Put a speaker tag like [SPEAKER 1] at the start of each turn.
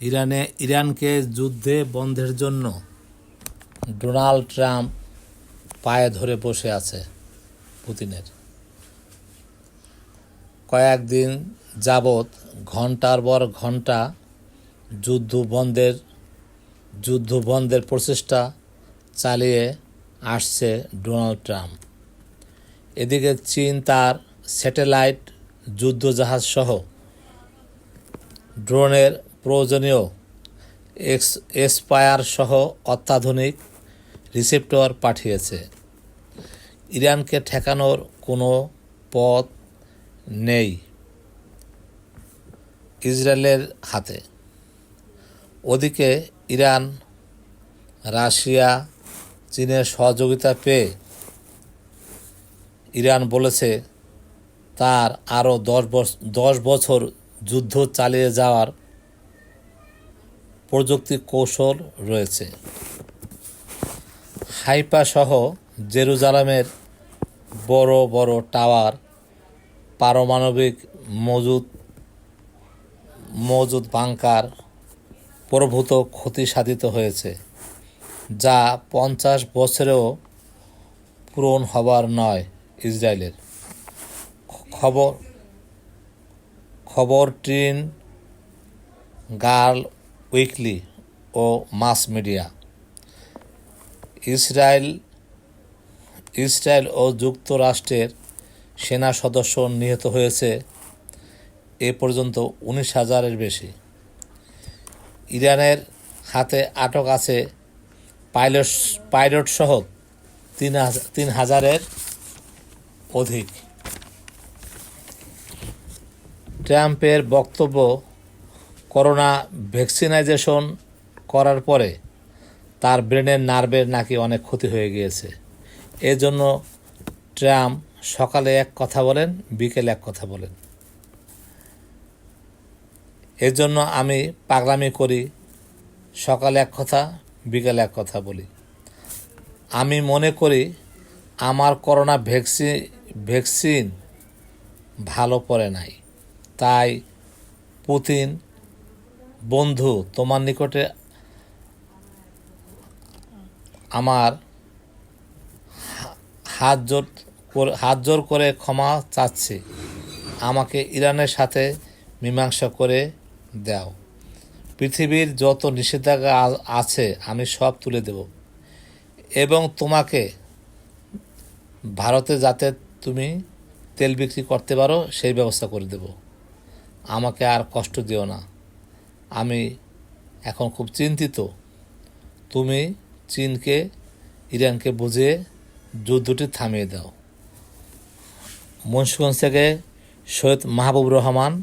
[SPEAKER 1] ইরানকে যুদ্ধে বন্ধের জন্য ডোনাল্ড ট্রাম্প পায়ে ধরে বসে আছে পুতিনের। কয়েকদিন যাবৎ ঘন্টার পর ঘন্টা যুদ্ধ বন্ধের প্রচেষ্টা চালিয়ে আসছে ডোনাল্ড ট্রাম্প। এদিকে চীন তার স্যাটেলাইট যুদ্ধজাহাজ সহ ড্রোনের প্রয়োজনীয় এসপায়ার সহ অত্যাধুনিক রিসেপ্টর পাঠিয়েছে। ইরানকে ঠেকানোর কোনো পথ নেই ইসরায়েলের হাতে। ওদিকে ইরান রাশিয়া চীনের সহযোগিতা পেয়ে ইরান বলেছে তার আরও 10 বছর যুদ্ধ চালিয়ে যাওয়ার প্রযুক্তি কৌশল রয়েছে। হাইফা সহ জেরুজালেমের বড় বড় টাওয়ার পারমাণবিক মজুদ বাংকার প্রভূত ক্ষতি সাধিত হয়েছে, যা 50 বছরেও পূরণ হবার নয়। ইসরায়েলের খবর ট্রিন গার্ল উইকলি ও মাস মিডিয়া। ইসরায়েল ও যুক্তরাষ্ট্রের সেনা সদস্য নিহত হয়েছে এ পর্যন্ত 19,000-এর বেশি। ইরানের হাতে আটক আছে পাইলট সহ 3,000-এর অধিক। ট্রাম্পের বক্তব্য, করোনা ভ্যাকসিনাইজেশন করার পরে তার ব্রেনের নার্ভের নাকি অনেক ক্ষতি হয়ে গিয়েছে। এজন্য ট্রাম্প সকালে এক কথা বলেন, বিকেলে এক কথা বলেন। এজন্য আমি পাগলামি করি, সকালে এক কথা বিকেলে এক কথা বলি। আমি মনে করি আমার করোনা ভ্যাকসিন ভালো পড়ে নাই। তাই পুতিন বন্ধু, তোমার নিকটে আমার হাত জোর করে ক্ষমা চাচ্ছি। আমাকে ইরানের সাথে মীমাংসা করে দাও। পৃথিবীর যত নিষেধাজ্ঞা আছে আমি সব তুলে দেব এবং তোমাকে ভারতে যাতে তুমি তেল বিক্রি করতে পারো সেই ব্যবস্থা করে দেব। আমাকে আর কষ্ট দিও না। আমি এখন খুব চিন্তিত। তুমি চীনকে ইরানকে বুঝিয়ে যুদ্ধটি থামিয়ে দাও। মুন্সিগঞ্জ থেকে সৈয়দ মাহবুব রহমান।